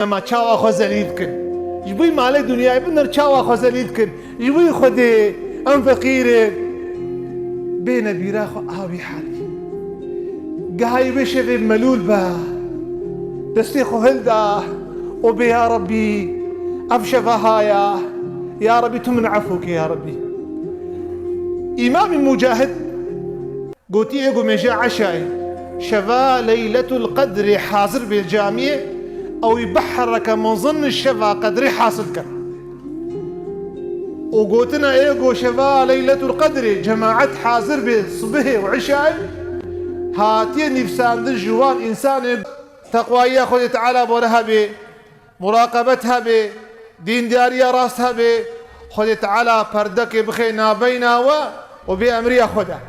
ما چاوا خو زلید کن جبوی مال دنیای بنر چاوا خو زلید کن جبوی خودی ام فقیره بین بیرا خو آبی حالی قهاي بشر ملول با دستي خو هلدا وبي يا ربي أبشفها يا ربي تمن عفوك يا ربي. إمام مجاهد قلت إيقو مجا عشاء شفا ليلة القدر حاضر بالجامعة أو يبحرك من ظن الشفا قدر حاصل كر وقلتنا إيقو شفا ليلة القدر جماعة حاضر بالصبح وعشاء هاتي نفسان دل جوان إنسان تقوى ياخذ تعالى بورها به مراقبتها به دين دارية راسها به خذ تعالى پردك بخينا بينا وبأمر ياخذها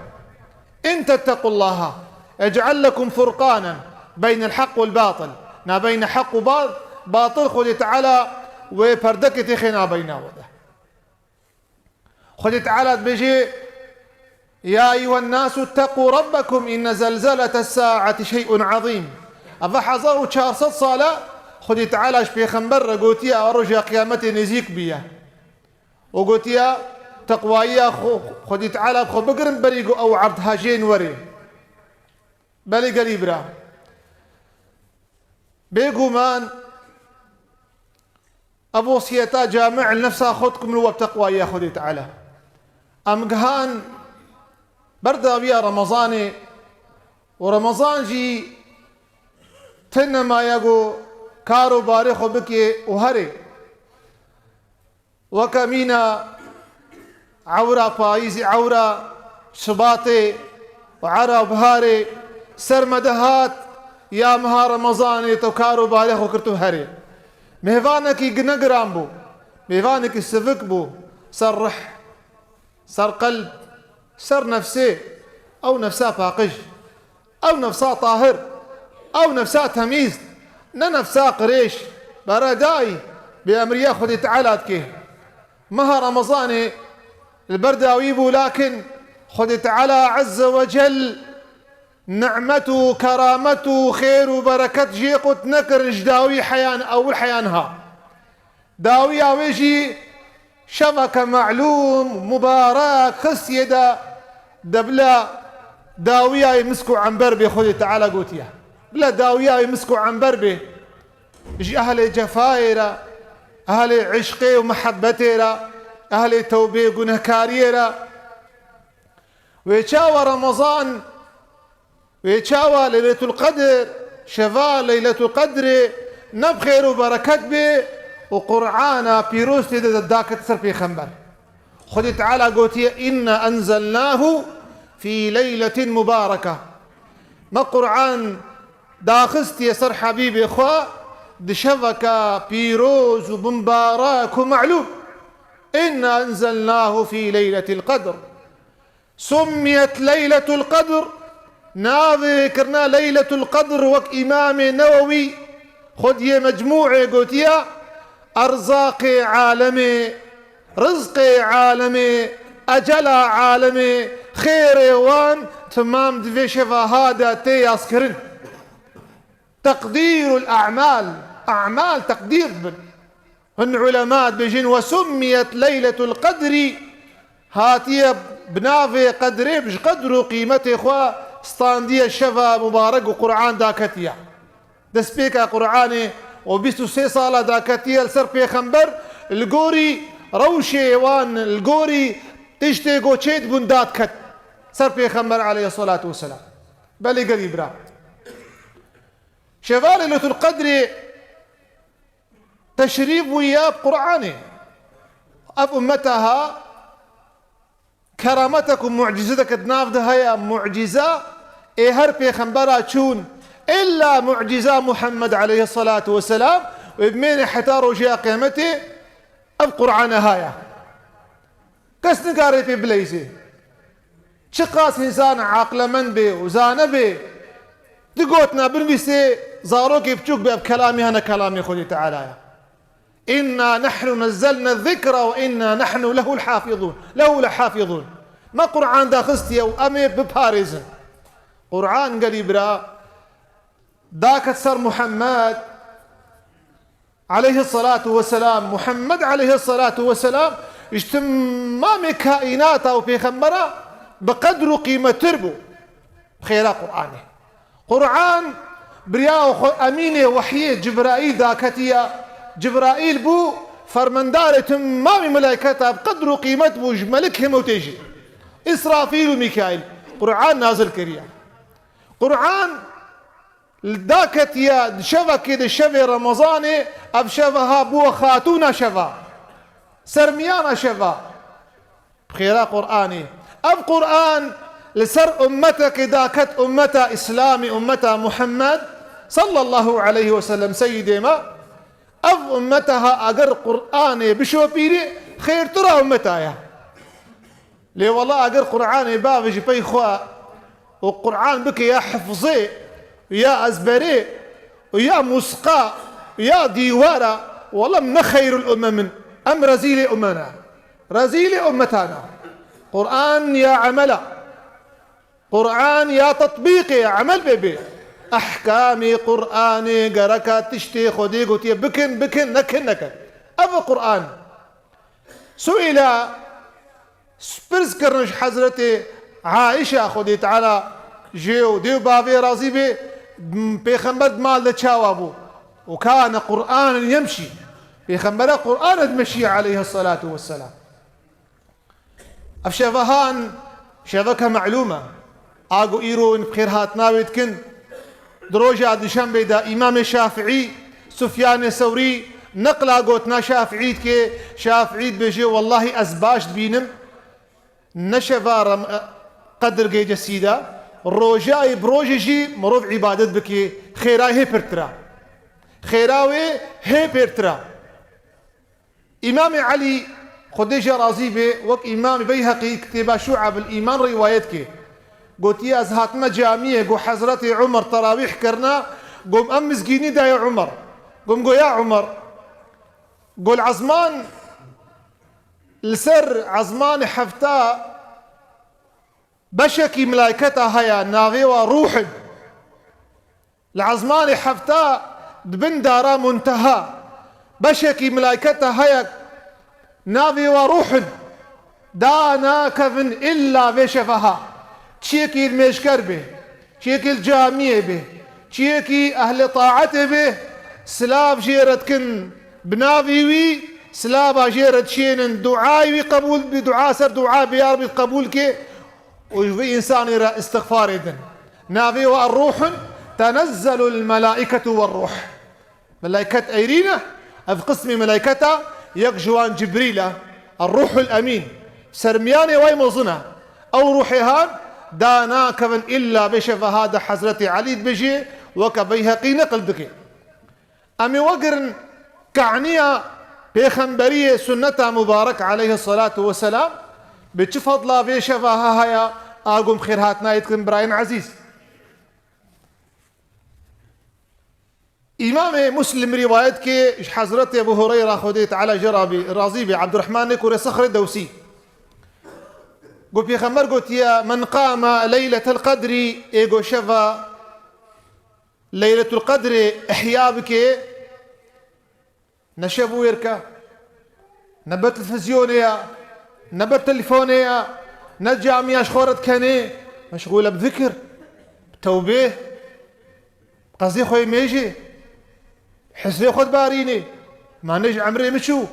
إن تتقوا الله اجعل لكم فرقانا بين الحق والباطل نا بين حق وباطل خذ تعالى وپردك تخينا بينا وده خذ تعالى بيجي يا أيها الناس اتقوا ربكم إن زلزلة الساعة شيء عظيم أفحظوا شارصد صلاة خذ تعالى بيخنبر قلت يا أرجى قيامتي نزيك بيا وقلت يا تقوى خذ تعالى بخو بقرن بريقو أو عبد هاجين وري بلي قريبرا بيقو مان أبو سيتا جامع لنفسها خذكم لو بتقوى يا خذ تعالى أمقهان بردا بيا رمضاني ورمضان جي تنما يقو كارو بارخو بكي وهري وكمينا عورا فايزي عورا شباطي وعرا بهاري سرمدهات يا مها رمضاني تو كارو بارخو كرتو هري مهفانكي قنقرام بو مهفانكي السفك بو سر رح سر قلب سر نفسي أو نفسا فاقج أو نفسا طاهر أو نفسا تميز نفسا قريش برداي بأمر ياخذ تعالى كيه مها رمضاني البرداويبو لكن خذ تعالى عز وجل نعمته كرامته خير وبركة جيقت نكر جداوي حيان أول حيانها داوي ويجي شبكة معلوم مبارك خسيدة دبلا داوية يمسكوا عن بربي خذ تعالى قوتيا بلا داوية يمسكوا عن بربي يجي أهل جفايرة أهل عشقي ومحبتيرة أهل توبي ونكاريرة ويتشاوى رمضان ويتشاوى ليلة القدر شفاء ليلة القدر نبخير وبركات به وقرآن بيروس داك تسر في خنبر خذ تعالى قوتي إنا أنزلناه في ليلة مباركة ما قرآن داخست يسر حبيبي إخوة دشبكة بيروز ومبارك ومعلوم إنا أنزلناه في ليلة القدر سميت ليلة القدر ناذكرنا ليلة القدر وك إمام نووي خذ يا مجموعة قوتيا أرزاقي عالمي رزقي عالمي أجل عالمي خير وان تمام دفي شفا هذا تي أسكرن تقدير الأعمال أعمال تقدير هن علماء بيجين وسميت ليلة القدر هاتية بنافي قدري بش قدروا قيمته إخوة ستاندية الشفا مبارك وقرآن داكتيا دسبيكا قرآني وبيستو سي صالة داكتيا لسر بيخنبر القوري روشي وان القوري تشتي قوشيت بندات كت سر بيخنبر عليه الصلاة والسلام بلي قريب را شفا ليلة القدر تشريف وياب قرآني أب أمتها كرامتكم معجزتك تنافدها يا معجزة إيهر بيخنبرا تشون إلا معجزة محمد عليه الصلاة والسلام وبمين حتارو جاء قيمته أب قرآن هايا كس نقاري في بليزي شقاس إنسان عاقل من بي وزان بي تقوتنا بالمسي زاروك بتشوك بكلامي أنا كلامي خذي تعالى إنا نحن نزلنا الذكر وإنا نحن له الحافظون له لحافظون ما قرآن داخستي أو أمي بباريز قرآن قريب را داك سر محمد عليه الصلاة والسلام محمد عليه الصلاة والسلام اجتمام كائناته وفي خمرة بقدر قيمة تربو خيرا قرآنه قرآن برياو أمينه وحيه جبرائيل داكتيا جبرائيل بو فرمندار تمام ملائكتها بقدر قيمة بو ملكهم وتيجي إسرافيل وميكائيل قرآن نازل كريا قرآن داكتيا شفا كده شفا رمضاني أب شفاها بو خاتونا شفا سرميانا شفا بخيرا قرآني أب قرآن لسر أمتك داكت أمتا إسلامي أمتا محمد صلى الله عليه وسلم سيدي ما أب أمتها أقر قرآن بشو بيري خير ترى أمتها لي والله أقر قرآن بابج بي خوا وقرآن بك يا حفظي يا أزبري ويا مسقى يا ديوارا والله من خير الأمم أم رزيل أمنا رزيل أمتنا قرآن يا عملا قرآن يا تطبيقي يا عمل بيبي أحكامي قرآني قركا تشتي خدي قوتي بكن نكن أبا قرآن سئل سبرز كرنش حضرتي عائشة خدي تعالى جيو ديو بابي رازي بي بيخمد مال لتشاوابو وكان قرآن يمشي بيخمد قرآن تمشي عليه الصلاة والسلام أفشافهان شافك معلومة آقو إيرو إن بخير هاتناويت كن دروجة دشان بيدا إمام الشافعي سفيان الثوري نقلا قوتنا شافعيت كي شافعيت بيجي والله أزباش بينم نشفا قدر جي جسيدا روجاي بروجي مروف عبادت بكي خيراي هي برترا خيراوي هي برترا إمام علي خديجة رازي بي وك إمام بيهقي كتبا شعب الإيمان روايتك قلت يا زهاتنا جامية قو حضرتي عمر تراويح كرنا قوم أم مسكيني دا يا عمر قوم قو يا عمر قول عزمان لسر عزمان حفتا بشكي ملايكتا هيا ناغي وروح العزمان حفتا دبن دارا منتهى بشكي ملايكتا هيا ناغي وروح دانا كفن إلا بشفها تشيكي المشكر به تشيكي الجامية به تشيكي أهل طاعته به سلاب جيرت كن بنافيوي سلابا جيرت شين دعاوي قبول بدعاء سر دعاء بيار قبول كي وفي إنسان يرى استغفار إذن نافي والروح تنزل الملائكة والروح ملائكة أيرينا في قسم ملائكة يقجوان جبريل الروح الأمين سرمياني ويموزنا أو روحيهان دانا كفن إلا بشف هذا حضرة علي بجي وكبيهقي نقل بكي أمي وقرن كعنية بيخنبرية سنة مبارك عليه الصلاة والسلام بتفضل بشفها هيا أقوم خيرهاتنا يتكن براين عزيز إمام مسلم روايتك حضرت أبو هريرة خديت على جرابي الرازيبي عبد الرحمن نكوري صخر الدوسي قلت في خمر قلت يا من قام ليلة القدر إيقو شفا ليلة القدر إحياء بك نشبو يركا نبت تلفزيونيا نبت تليفونيا نجامي أشخورت كاني مشغولة بذكر بتوبيه قصدي خوي ميجي حسني خد باريني ماني عمري مشو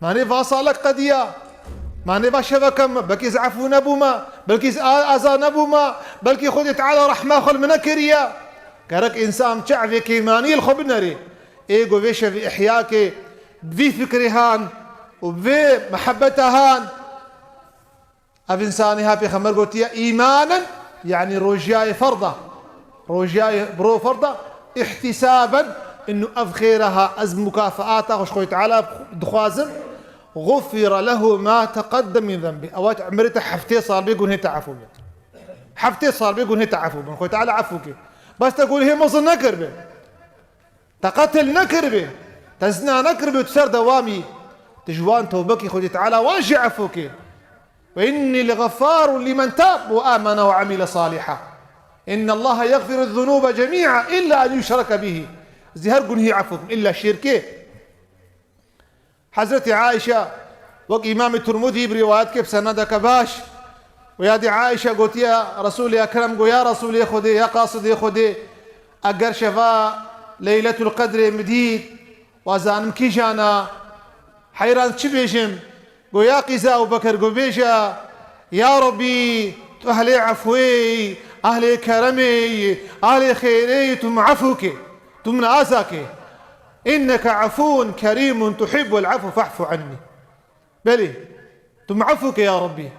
ماني فاصلك قديا ماني باشبكم بلكي زعفو نبوما بلكي ازا نبوما بلكي خد تعالى رحمه خل منكريا كرك انسان شعبي كيماني الخبنري ايغو فيش في احياك في فكرهان وفي محبتهان اب انساني هابي خمر قلت يا ايمانا يعني رجاي فرضه رجاي برو فرضه احتسابا انه افخيرها از مكافآتها وش خوي تعالى دخوازم غفر له ما تقدم من ذنبه اوات عمرته حفتي صار بيقول هي تعفو حفتي صار بيقول هي تعفو من خوي تعالى عفوك بس تقول هي مصر نكربه تقتل نكربه تزنا نكربه تسر دوامي تجوان توبك خوي تعالى واجي عفوك واني لغفار لمن تاب وامن وعمل صالحا ان الله يغفر الذنوب جميعا الا ان يشرك به زهر قل هي عفو الا الشركه حضرت عائشة وق إمام الترمذي بروايات كيف سندك باش ويادي عائشة قلت يا رسول أكرم قو يا رسول يا خدي يا قاصد يا خدي أقر شفا ليلة القدر مديد وزانم كيجانا حيران تشبيشم قو يا قيزا وبكر قو بيشا يا ربي أهلي عفوي أهلي كرمي أهلي خيري تم عفوك تم ناسك إنك عفو كريم تحب العفو فاعف عني بلي تم عفوك يا ربي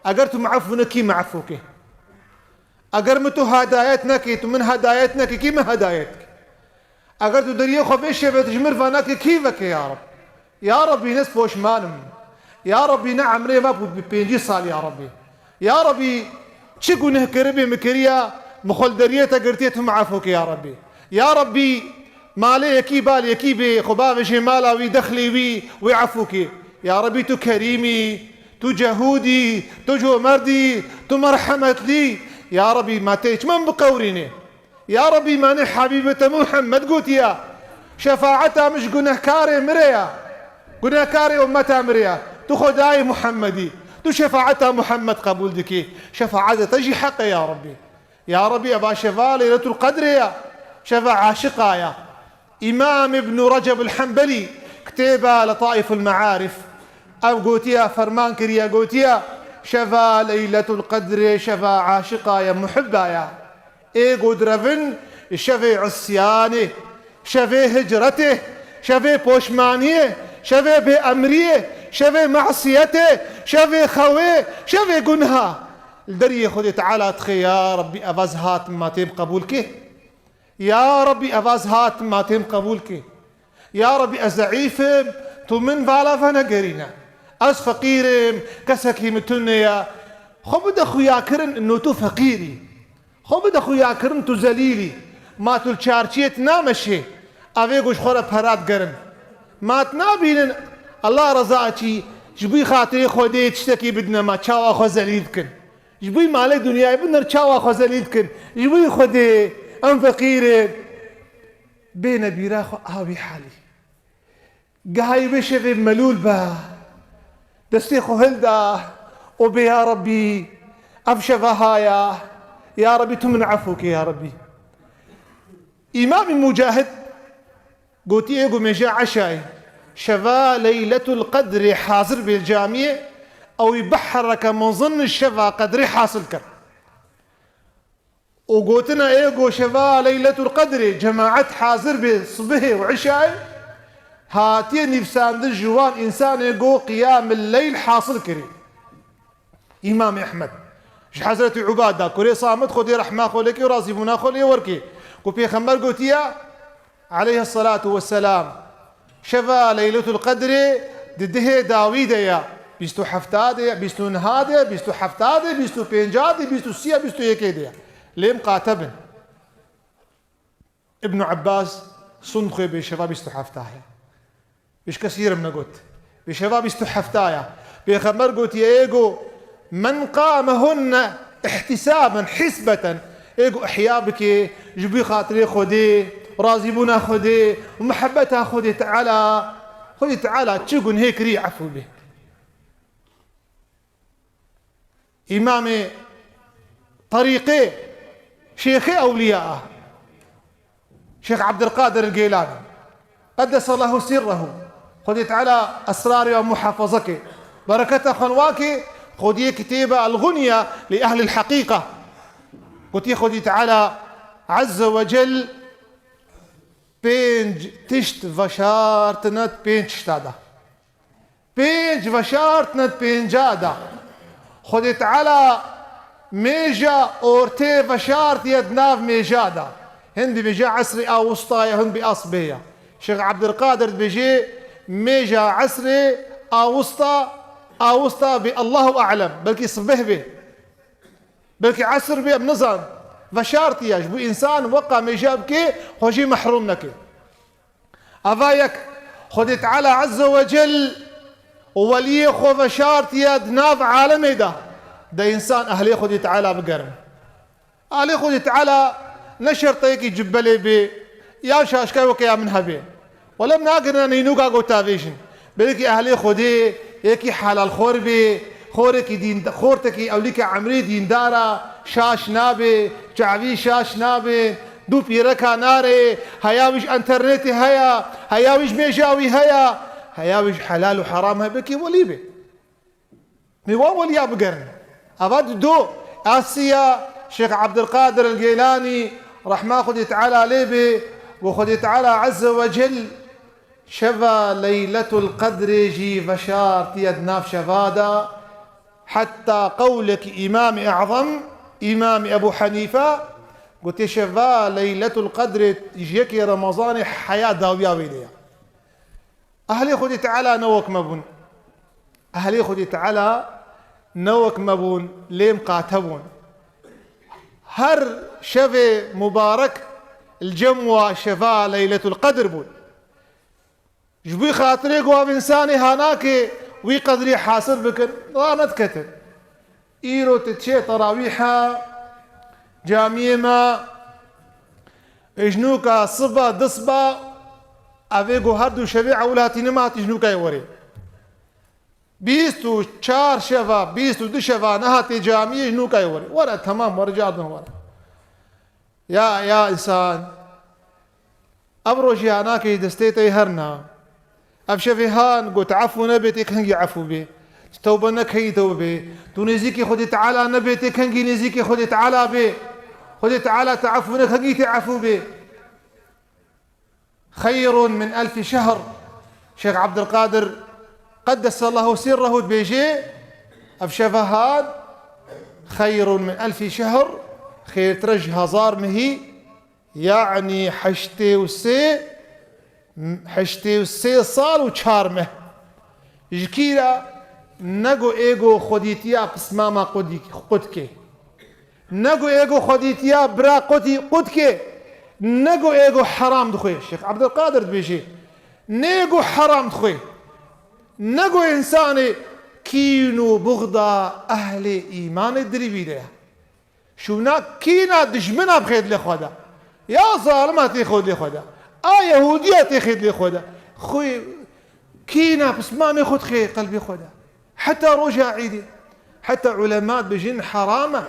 أجر تم عفونا كيما عفوك أجر متو هدايتنك تمن هدايتنك كيما هدايتك أجر تدري خبيش بتجمر فانك كيفك يا رب يا ربي نسبوش مانم يا ربي نعم ري ما بود بينجي صال يا ربي يا ربي تشكو نهكربي مكريا مخل دريتا قرتيتهم عفوك يا ربي يا ربي مالي يكي بالي يكي بي خباب جمالا ويدخلي بي ويعفوك يا ربي تو كريمي تو جهودي تو جو مردي تو مرحمة لي يا ربي ما تيج من بقوريني يا ربي ماني حبيبة محمد قلت يا شفاعتها مش قنهكاري مريا قنهكاري أمتها مريا تو خداي محمدي تو شفاعتها محمد قبول دكي شفاعتها تجي حق يا ربي يا ربي أبا شفاء ليلة القدر يا شفاء عاشقا يا إمام ابن رجب الحنبلي كتابة لطائف المعارف أو قوتيا فرمان كريا قوتيا شفا ليلة القدر شفا عاشقا يا محبا يا إيه قدرفن شفا عصيانه شفا هجرته شفا بوشمانيه شفا بأمريه شفا معصيته شفا خويه شفا قنها الدري خذ تعالى تخي يا ربي أفاز هات ما تم قبولك يا ربي أفاز هات ما تم قبولك يا ربي أزعيفم تمن فالا فانا قرينا أز فقيرم كسكي متنيا خبد أخويا كرن إنه تو فقيري خبد أخويا كرن تو زليلي ما تو الشارشيت نامشي أفيقوش خورا بهرات قرن ما تنابين الله رزاقتي جبي خاطري خودي تشتكي بدنا ما تشاو أخو زليلكن جبي مالي دنيا بدنا تشاو أخو زليلكن جبي خودي أم فقيري بين بيراخو آوي حالي قاي بشغل ملول با دستيخو هلدا وبي يا ربي أبشفها يا ربي تمن عفوك يا ربي إمام مجاهد قلت إيقو مجا عشاي شفا ليلة القدر حاضر بالجامعة أو يبحرك من ظن الشفا قدر حاصل كر وقلتنا إيقو شفا ليلة القدر جماعة حاضر بالصبح وعشاي هاتي نفسان ذي جوان إنسان يقول قيام الليل حاصل كري إمام أحمد حضرت عبادة كوري صامت خدي رحمة خولك ورازي بنا خولي وركي كوبي خمر قوتيا عليه الصلاة والسلام شفا ليلة القدر دده داويد يا بيستو حفتاد بيستو نهاد بيستو حفتاد بيستو بينجاد بيستو سيا بيستو يكيد لم قاتبن ابن عباس صندخي بشفا بيستو حفتاه مش كثير من قلت بشباب استحفتايا بخمر قلت يا ايجو من قامهن احتسابا حسبة ايجو احيابك جبي خاطري خدي راضيبونا خدي ومحبتها خدي تعالى تشقن هيك ري عفو به امامي طريقي شيخي اولياءه شيخ عبد القادر الجيلاني قدس الله سره خذي تعالى أسراري ومحافظك بركة خنواك خذي كتابة الغنية لأهل الحقيقة قلت خذي تعالى عز وجل بينج تشت فشارتنت بينج تشتادا بينج فشارتنت بينجادا خذي تعالى ميجا أورتي فشارت يدناف ميجادا هندي بيجا عسري أو وسطايا هند بأصبية شيخ عبد القادر بيجي ميجا عسري أوسطا بالله أعلم بلكي صبه به بلكي عسر به بنظام فشارتي يجبو إنسان وقع ميجابك خوشي محرومنك أفايك خذ تعالى عز وجل ولي خو فشارتي دناف عالمي ده إنسان أهلي خذ تعالى بقرم أهلي خذ تعالى نشر طيكي جبلي بي يا شاشكا وكيا منها بي ولم ناقرنا نينوكا قوتافيشن بلکی اهل خودی یکی حلال خور بی خورکی دین خورتکی اولی که عمری دیندارا شاش نابه جعوی شاش نابه دو پیرکا ناره هیاویش انترنتی هیاویش میجاوی هیاویش حلال و حرام بکی ولی بی میوان ولیا بقرن أبد دو آسيا شيخ عبد القادر الجيلاني رحمه خدي تعالى عليه وخدي تعالى عز وجل شفا ليلة القدر جي فشار تيد ناف شفادا حتى قولك إمام أعظم إمام أبو حنيفة قلت شفا ليلة القدر يجيك رمضان حياة داوية ويليا أهلي خدي تعالى نوك مبون أهلي خدي تعالى نوك مبون ليم قاتبون هر شفا مبارك الجموة شفا ليلة القدر بون جبي خاطري قواب إنساني هاناكي وي قدري حاصل بكن ضانت كتر إيرو تتشي تراويحا جامية ما اجنوكا صبا دصبا أفيقو هردو شفيع أولاتي نمات اجنوكا يوري بيستو چار شفا بيستو دو شفا نهاتي جامية اجنوكا يوري ورا تمام ورجعنا ورا يا إنسان أبروجي هاناكي دستيتي هرنا أبشفيهان قلت عفو نبيتك هنجي عفو بي توبنك هي توبة تنزيكي خدي تعالى نبيتك هنجي نزيكي خدي تعالى بي خدي تعالى تعفونك هنجي تعفو بي خير من 1000 شهر شيخ عبد القادر قدس الله سره بيجي أبشفيهان خير من 1000 شهر خير ترج هزار مهي يعني حشتي وسي صال وچارمه جكيرا نگو ايگو خوديتيا بسماما قدكي نگو ايگو خوديتيا برا قدكي نگو ايگو حرام دخوي شيخ عبد القادر بيجي نيگو حرام دخوي نگو انساني كينو بغضا اهل ايمان الدريبي ده شونا كينا دجمنا بخيد لخودا يا ظالماتي خود لخودا يهودية تاخذ لي خدا خوي كينا بس ما ياخذ خير قلبي خدا حتى رجع عيدي حتى علماء بيجين حرامة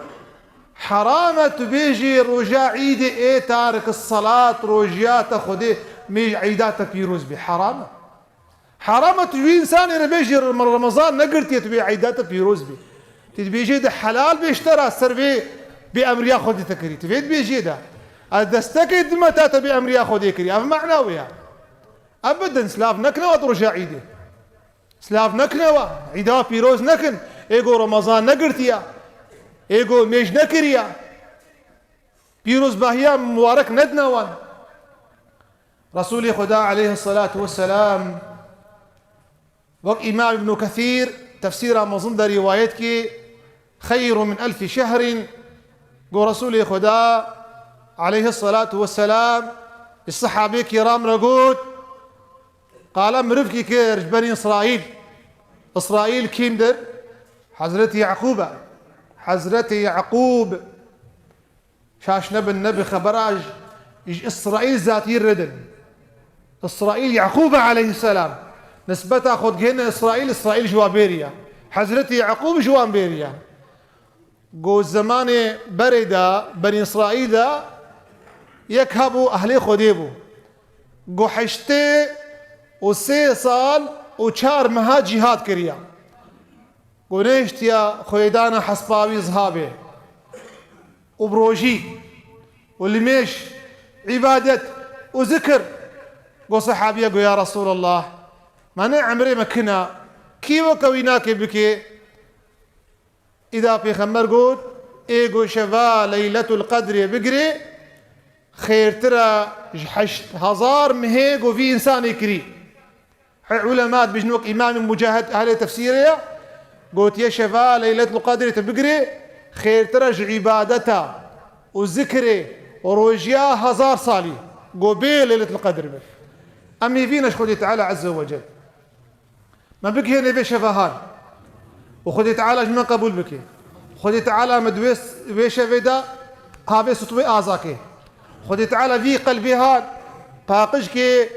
بيجي رجع عيدي ايه تارك الصلاة رجع تاخذ مي عيدات بيروز بي حرامة تجي انسان بيجي رمضان نقرتي تبي عيدات بيروز بي تبيجي ده حلال بيشترى السربي بأمر ياخذ تكري تبي بيجي ده دستكد متى تبي أمر ياخذ يكري أف معناوية أبدا سلاف نكنوا ترجع عيدي سلاف نكنوا عيدا بيروز نكن إيجو رمضان نقرتيا إيجو ميج نكريا بيروز باهيا مبارك ندنوان رسول خدا عليه الصلاة والسلام وق إمام ابن كثير تفسير مظن روايتك خير من 1000 شهر قو رسول خدا عليه الصلاة والسلام الصحابي الكرام رقود قال مرفكي كيرج بني إسرائيل كيمدر حضرتي يعقوب شاش نبي خبراج إسرائيل ذاتي الردن إسرائيل يعقوب عليه السلام نسبتها خد هنا إسرائيل جوابيريا حضرتي يعقوب جوابيريا قو زمان بردا بني إسرائيل يكهبوا أهلي خديبو قو حشتي وسي صال وچار مها جهاد كريا قو نيشتيا خويدانا حسباوي زهابي وبروجي واللي عبادة وذكر قو صحابيا قو يا رسول الله ما عمري مكنا كي وكويناك بكي إذا في خمر قول إيقو شفا ليلة القدر بقري خير ترى حشت هزار مهيق وفي إنسان يكري علماء بجنوك إمام مجاهد أهل تفسيرية قلت يا شفا ليلة القدر تبقري خير ترى عبادتها وذكري وروجيا هزار صالي قبيل ليلة القدر أمي فينا شخدي تعالى عز وجل ما بكي هنا في شفاهان وخدي تعالى جمع قبول بكي خدي تعالى مدويس بيشة فيدا هابي سطوي آزاكي خدي تعالى في قلبي هاد باقش كي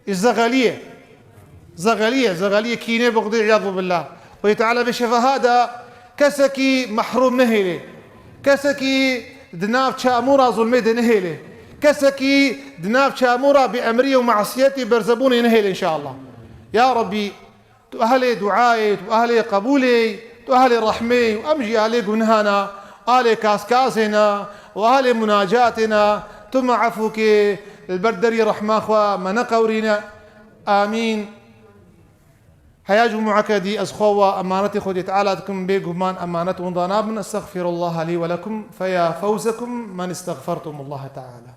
الزغالية زغلية كيني بغضي عياذ بالله. ويتعالى بشفا هذا كسكي محروم نهيلي، كسكي دناف شامورا ظلمي نهيلي، كسكي دناف شامورا بأمري ومعصيتي برزبوني نهيلي إن شاء الله. يا ربي تؤهلي دعائي، تؤهلي قبولي، تؤهلي رحمي، وأمجي عليك ونهانا، آلي كاسكاسنا، وآلي مناجاتنا، ثم عفوك البردري رحمة أخوة منقورنا آمين. حياج معكدي أزخوة أمانتي خدي تعالى تكون بيقمان أمانة وضنابنا. استغفر الله لي ولكم فيا فوزكم من استغفرتم الله تعالى.